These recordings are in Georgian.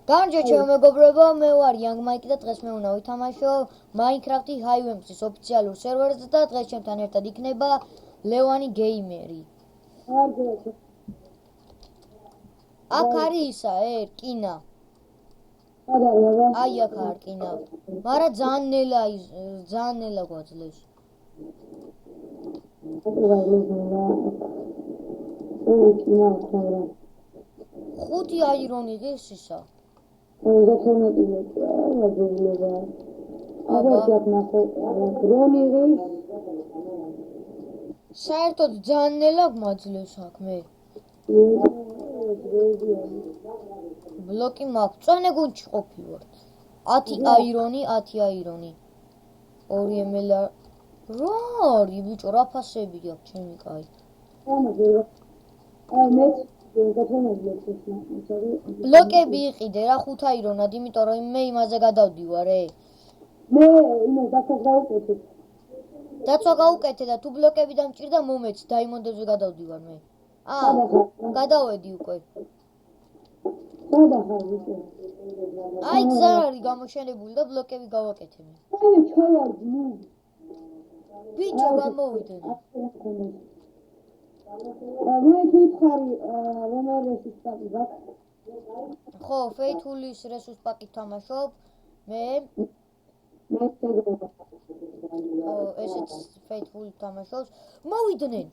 Gange ჩემო მეგობრებო, მე ვარ Young Mike და დღეს მე უნდა ვითამაშო Minecraft-ი Highway-ს ოფიციალურ სერვერზე და დღეს ჩემთან ერთად იქნება ლევანი გეიმერი. აქ არის ისა, რკინა. აი აქ არის რკინა. მაგრამ ძალიან ნელა გვაძლევს. ხუთი აირონი ღირს ისა. საერთოდ ძალიან ნელა გვაძლევს აქ მე. ბლოკი მაქვს. წვენე გუნდში ყოფილვარ. 10 აირონი. 2 ML. რორი ბიჭო, რა ფასები აქვს ჩემი კაი. ბლოკები იყიდე რა 5 აირონად, იმიტომ რომ მე იმაზე გადავდივარ. მე იმას დაცვა დაცვა გაუკეთე და თუ ბლოკები დამჭირდა მომეც დაიმონდებზე გადავდივარ მე. გადავედი უკვე. აი გზა არის გამოშენებული და ბლოკები გავაკეთე მე. ბიჭო გამოვიდე. მე თვითხარი რომერესის პაკი გაქვს. ხო, Faithful-ის რესურს პაკით თამაშობ. მე ესეც Faithful თამაშობს. მოვიდნენ.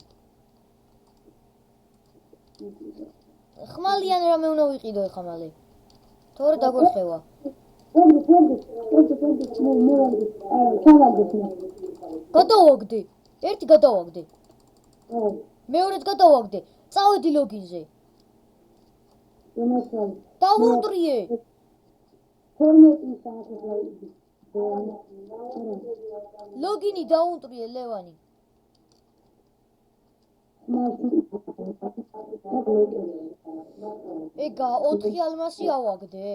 ხმალიან რამე უნდა ვიყიდო ეხლა მალე. თორე დაგვეხევა. გადავაგდე. ერთი გადავაგდე. მეორედ გადავაგდე. წავედი ლოგინზე. დავუტრიე. ლოგინი დაუნტრიე ლევანი. ეგა 4 ალმასი ავაგდე.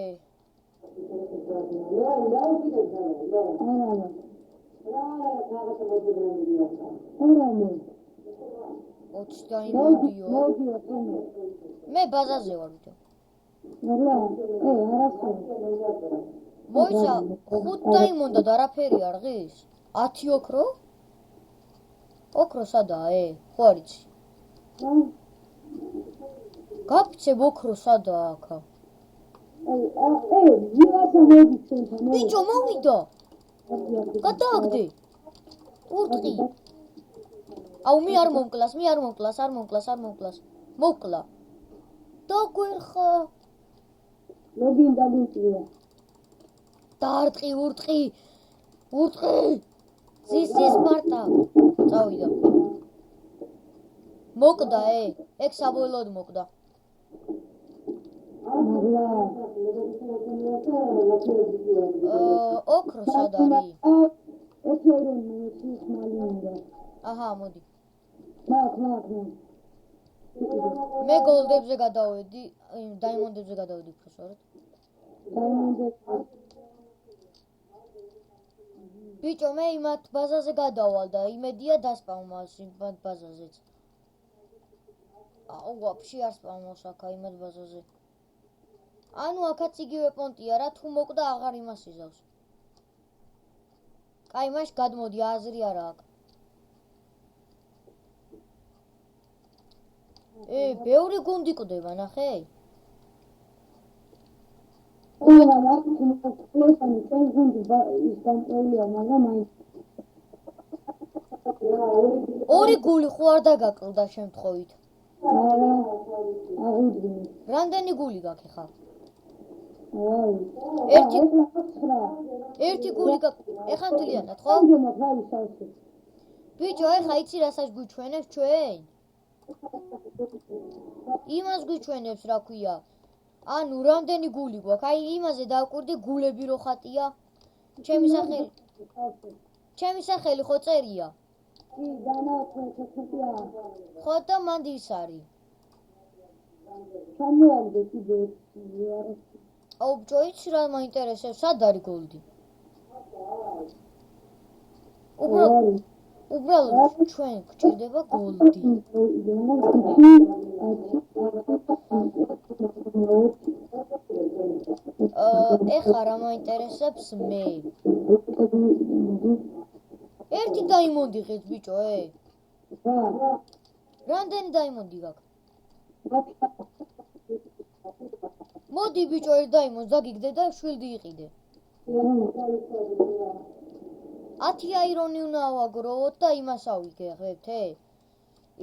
მე ბაზაზე ვარ ბიჭო. მოიცა 5 დაიმონდა და არაფერი არ ღის. 10 ოქრო? ოქრო სადაა, ხო არიცი? გაფიცებ ოქრო სადაა აქ? ბიჭო მოვიდა. გადააგდე. ურტყი. აუ მე არ მომკლას. მოკლა. დაგვერხა. ლოგინ დაგუწია. დაარტყი ურტყი. ზის მარტა. წავიდა. მოკდა ეგ საბოლოოდ მოკდა. ოქრო სად არის? აჰა, მოდი. მე გოლდებზე გადავედი, დაიმონდებზე გადავედი უფრო სწორად. ბიჭო, მე იმათ ბაზაზე გადავალ და იმედია დასპავნოს იმათ ბაზაზეც. აუ, ვაფშე არ სპავნოს აქ იმათ ბაზაზე. ანუ აქაც იგივე პონტია რა, თუ მოკდა აღარ იმას იზავს. კაი, მაშ გადმოდი, აზრი არა აქ. ბევრი გუნდი ყდება, ნახე? ორი გული ხო არ დაგაკლდა შემთხვევით? რამდენი გული გაქვს ხა? ერთი გული გაქვს. ეხლა მთლიანად ხო? ბიჭო, ეხლა იცი რასაც გვიჩვენებს ჩვენ? იმას გვიჩვენებს რა ქვია? ანუ რამდენი გული გვაქვს? აი იმაზე დავკვირდი გულები რო ხატია. ჩემი სახელი ხო წერია? ხო და მანდი ის არის. აუ ბიჭო, იცი რა მაინტერესებს? სად არის გოლდი? უბრალოდ ჩვენ გვჭირდება გოლდი. ეხა რა მაინტერესებს მე? ერთი დაიმონდი ღეთ ბიჭო, რამდენი დაიმონდი გაქვს? მოდი ბიჭო, ერთ დაიმონდს დაგიგდე და შვილდი იყიდე. 10 აირონი უნდა ავაგროვოთ და იმას ავიგებთ,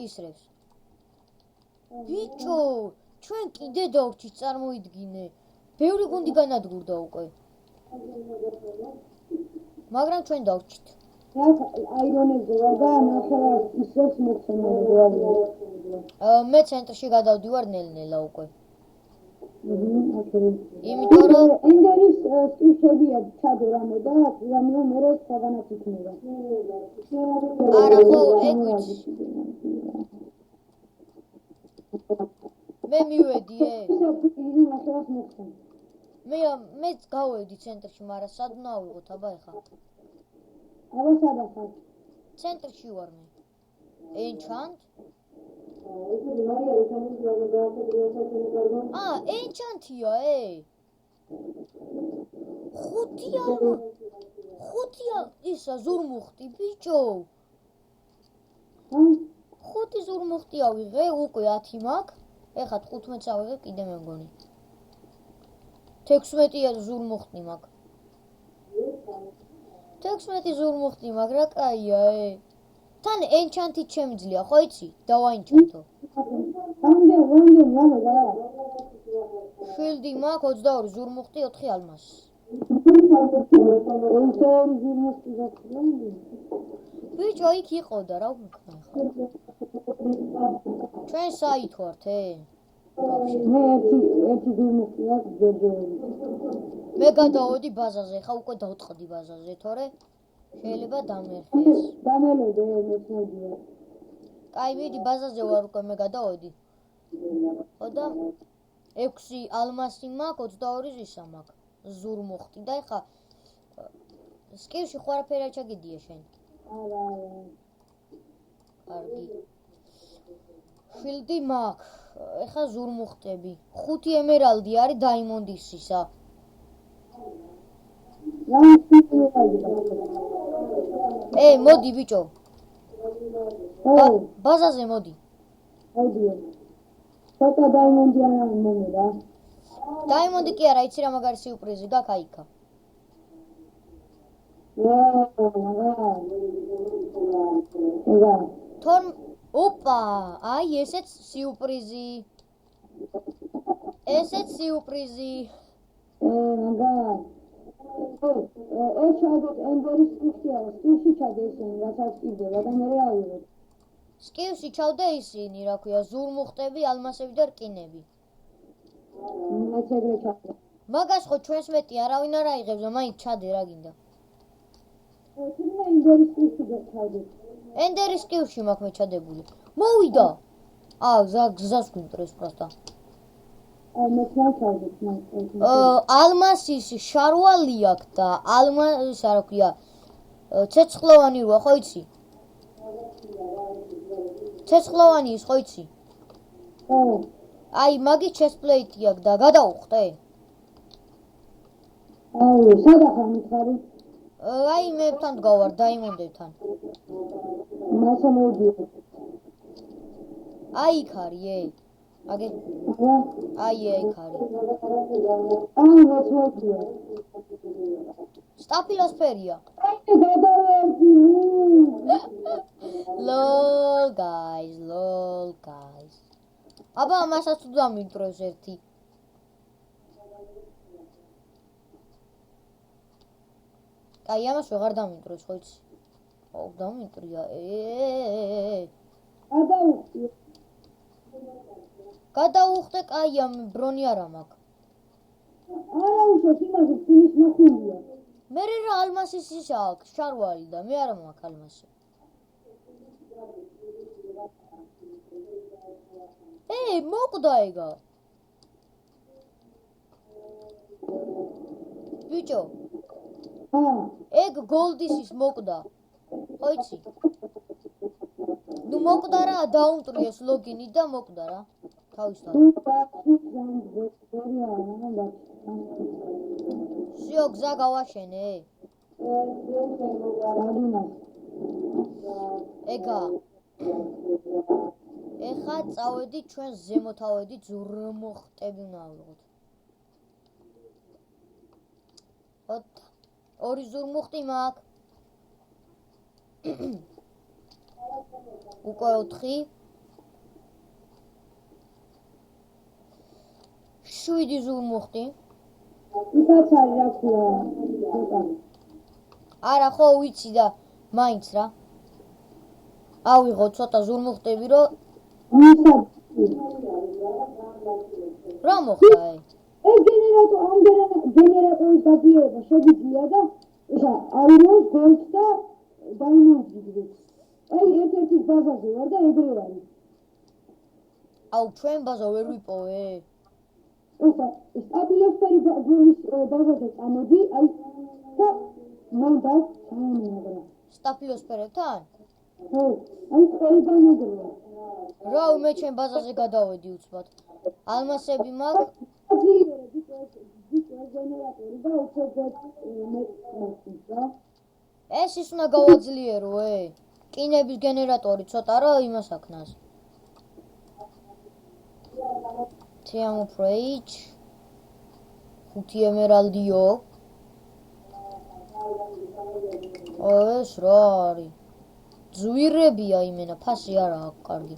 ისრებს. ბიჭო, ჩვენ კიდე დავჭით, წარმოიდგინე. ბევრი გუნდი განადგურდა უკვე. მაგრამ ჩვენ დავჭით. აირონებზე ვარ და ნახევარ ისრებს მოხსენებია. მე ცენტრში გადავდივარ ნელ-ნელა უკვე. იმიტომ რომ ენდერის სტუშებია ჩადო რამე და რამე მერე საგანაც იქნება. არა ხო, ეგ ვიცი. მე მივედი, ნახევარს მოხსენ. მეც გავედი ცენტრში, მაგრამ სად უნდა ავიღოთ აბა ეხა? აბა სადა ხარ? ცენტრში ვარ მე. Enchant? Enchantია, ხუთია ისა ზურმუხტი, ბიჭო. 5 ზურმუხტი ავიღე, უკვე 10 მაქვს. ეხა 15-ს ავიღე, კიდე მე მგონი. 16 ზურმუხტი მაქვს. 16 ზურმუხტი მაქვს, რა კაია, თან enchant-ით შემიძლია, ხო იცი? დავაენჩანტო. რამდენი რა? შილდი მაქვს 22 ზურმუხტი 4 ალმასი. ბიჭო, იქ იყო და რა ვიქნა ხა? ჩვენ საით ვართ, მე ერთი ზურმუხტი აქვს ჯერჯერობით. მე გადავოდი ბაზაზე, ხა უკვე დავწყდი ბაზაზე, თორე შეიძლება დამერხეს. დამელოდე მეცნებია. კაი, მიდი ბაზაზე ვარ უკვე მე გადავოდი. ხო და 6 ალმასი მაქვს, 22 ზისა მაქვს. ზურმუხტი და ეხა სკივში ხო არაფერი არ ჩაგედია შენ. არა. კარგი. შილდი მაქვს. ეხა ზურმუხტები. 5 ემერალდი არის დაიმონდის ისა. მოდი ბიჭო. ბაზაზე მოდი. აუდიო. ცოტა დაიმონდი არა მომერა. დაიმონდი კი არა, იცი რა მაგარი სიურპრიზი გაქვს აიქა. ეგა. თორ ოპა, აი ესეც სიურპრიზი. მაგარ. ჩადოთ ენდერის სტუშია, სტუში ჩადე ისინი, რასაც კიდევა და მე ავიღებ. სკივში ჩავდა ისინი, რა ქვია, ზურმუხტები, ალმასები და რკინები. მეც ეგრე ჩადე. მაგას ხო ჩვენს მეტი არავინ არ აიღებს და მაინც ჩადე რა გინდა. თუმცა ენდერის სტუში გეჩადე. ენდერის სკივში მაქვს მე ჩადებული. მოვიდა. გზას გვინტრეს პროსტა. მეც ჩადე. ალმასის შარვალი აქვს და ალმასის რა ქვია, ცეცხლოვანი როა, ხო იცი? ცეცხლოვანი ის ხო იცი? აი, მაგის ჩესპლეიტი აქვს და გადაუხტე? სადა ხარ მითხარი? აი, მე თან დგავარ დაიმონდებთან. მასა მოვიდიო. აი, იქ არის, აგე. აი, იქ არის. მეც მოვიდიო. სტაფილოსფერია. გადავერდი. Lol guys. აბა მასაც თუ დამინტროს ერთი. კაი, ამას ვეღარ დამინტროს, ხო იცი? დამინტრია. გადაუხტე, კაი, ამ ბრონი არა მაქვს. არა უშოს იმაზე ფინის მოხულია. მე რა ალმასის ისა აქვს, შარვალი და მე არა მაქვს ალმასი. მოკვდა ეგა. ბიჭო. ეგ გოლდის ის მოკვდა. ხო იცი? ნუ მოკვდა რა, დაუნტრიეს ლოგინი და მოკვდა რა. თავისთავად. всё, გზა გავაშენე. რადგანაც ეგა. ეხა წავედით ჩვენ ზემოთ ავედით ზურმუხტები უნდა ავიღოთ. ორი ზურმუხტი მაქვს. უკვე 4. 7 ზურმუხტი. ისაც არის რა ქვია. არა ხო ვიცი და მაინც რა. ავიღო ცოტა ზურმუხტები რომ რა მოხდა აი? ეს გენერატორის გაძლიერება შეგიძლია და ეხა აიროს გოლდ და დაიმონდს გიგდეთ. აი ერთ-ერთი ბაზაზე ვარ და ეგრე არის. აუ ჩვენ ბაზა ვერ ვიპოვე. ეხა სტაბილოსფერი ბაზაზე წამოდი, აი და მონდა ჩამოიღე. სტაფილოსფერებთან? ხო, აი ყველგან ეგრეა. რა მე ჩვენ ბაზაზე გადავედი უცბად. ალმასები მაქვს. გენერატორი და უფრო მეტი რა. ეს ის უნდა გავაძლიერო, კინების გენერატორი ცოტა რა იმას აქნას. თიამ უფრო ეიჩ 5 ემერალდიო. ეს რა არის? ძვირებია იმენა, ფასი არა აქვს კარგი.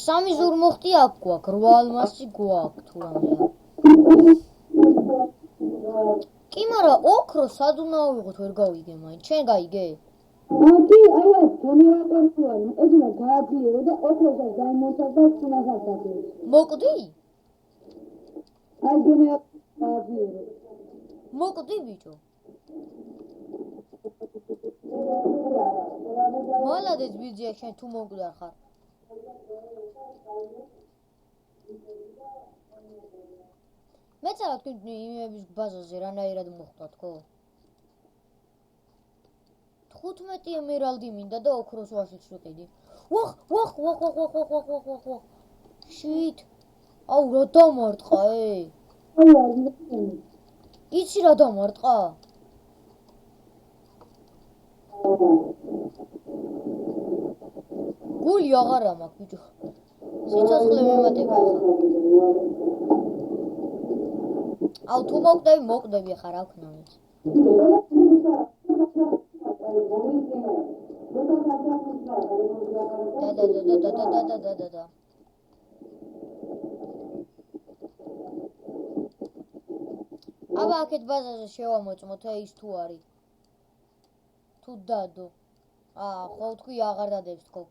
3 ზურმუხტი აქ გვაქვს, 8 ალმასი გვაქვს თუ რამეა. კი, მაგრამ ოქრო სად უნდა ავიღოთ, ვერ გავიგე მაინც. ჩვენ გაიგე? კი, აი ეს გენერატორი არის, ეს უნდა გააძლიერო და ოქროსაც დაიმონტაჟ და წინასაც გაძლიერო. მოკვდი? აი გენერატორი გააძლიერო. მოკვდი ბიჭო. მოლოდეს ბიძია შენ თუ მოკვდარ ხარ. მეც რა თქვი იმების ბაზაზე რანაირად მოხდათ ხო? 15 ემერალდი მინდა და ოქროს ვაშიც ვიყიდი. ვახ. შიტ. აუ რა დამარტყა აი არის. იცი რა დამარტყა? გული აღარა მაქვს ბიჭო. სიცოცხლე მემატება ხა. აუ თუ მოკვდები ხა რა ვქნა მეც. და. აბა აქეთ ბაზაზე შევამოწმოთ ის თუ არის. თუ დადო. ხო თქვი აღარ დადებს თქო.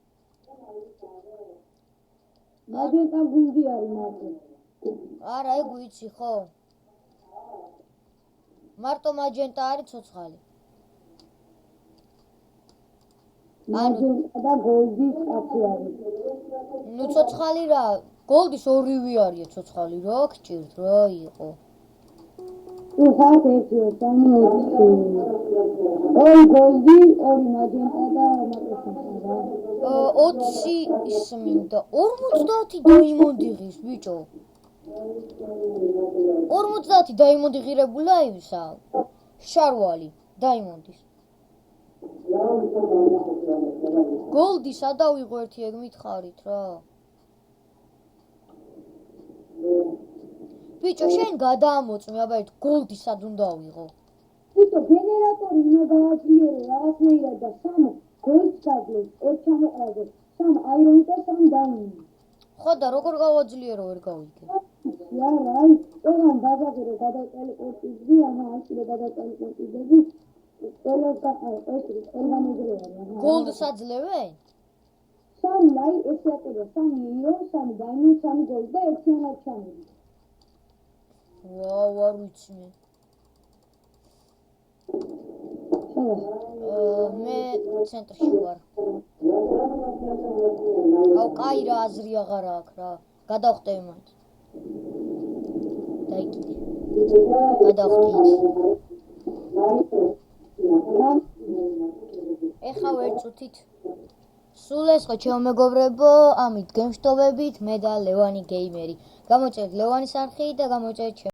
მაგენტა გუნდი არის მარტო. არა ეგ ვიცი ხო? მარტო მაგენტა არის ცოცხალი. მაგენტა და გოლდის კაცი არის. ნუ ცოცხალი რა, გოლდის ორივე არის ცოცხალი რა, გჭირთ რა იყო. უხართ ერთიო, სამიოთხი. ორი გოლდი, ორი მაგენტა და მარტო. 20 ის მინდა 50 დაიმონდი ღირს ბიჭო. 50 დაიმონდი ღირებულა ისა. შარვალი დაიმონდის. გოლდი სადავიღო ერთი ეგ მითხარით რა. ბიჭო შენ გადაამოწმე აბა ერთ გოლდი სად უნდა ავიღო? ბიჭო გენერატორი უნდა გააძლიერო რაღაცნაირად და 3 გოლდს გაძლევს, ერთ ჩამოყრაზე, 3 აირონს და 3 დაიმონდს. ხო და როგორ გავაძლიერო ვერ გავიგე. აი, ეგან ბაზაზე რომ გადავტელეპორტიზდი, ამა აი კიდე გადავტელეპორტიზდი, ყველას ყველგან ეგრეა რა. გოლდს აძლევენ? 3 აი ეს აკეთე 3 აირონ, 3 დაიმონდ, 3 გოლდ და ერთიანად ჩამოდი. ვაუ, არ ვიცი მე. მე ცენტრში ვარ. აუ, კაი რა აზრი აღარ აქვს რა. გადავხტები მაინც. დაიკიდე. გადავხტით. ეხა ვერ წუთით. სულ ეს ხო ჩემო მეგობრებო, ამით გემშვიდობებით, მე და ლევანი გეიმერი. გამოწერეთ ლევანის არხი და გამოწერეთ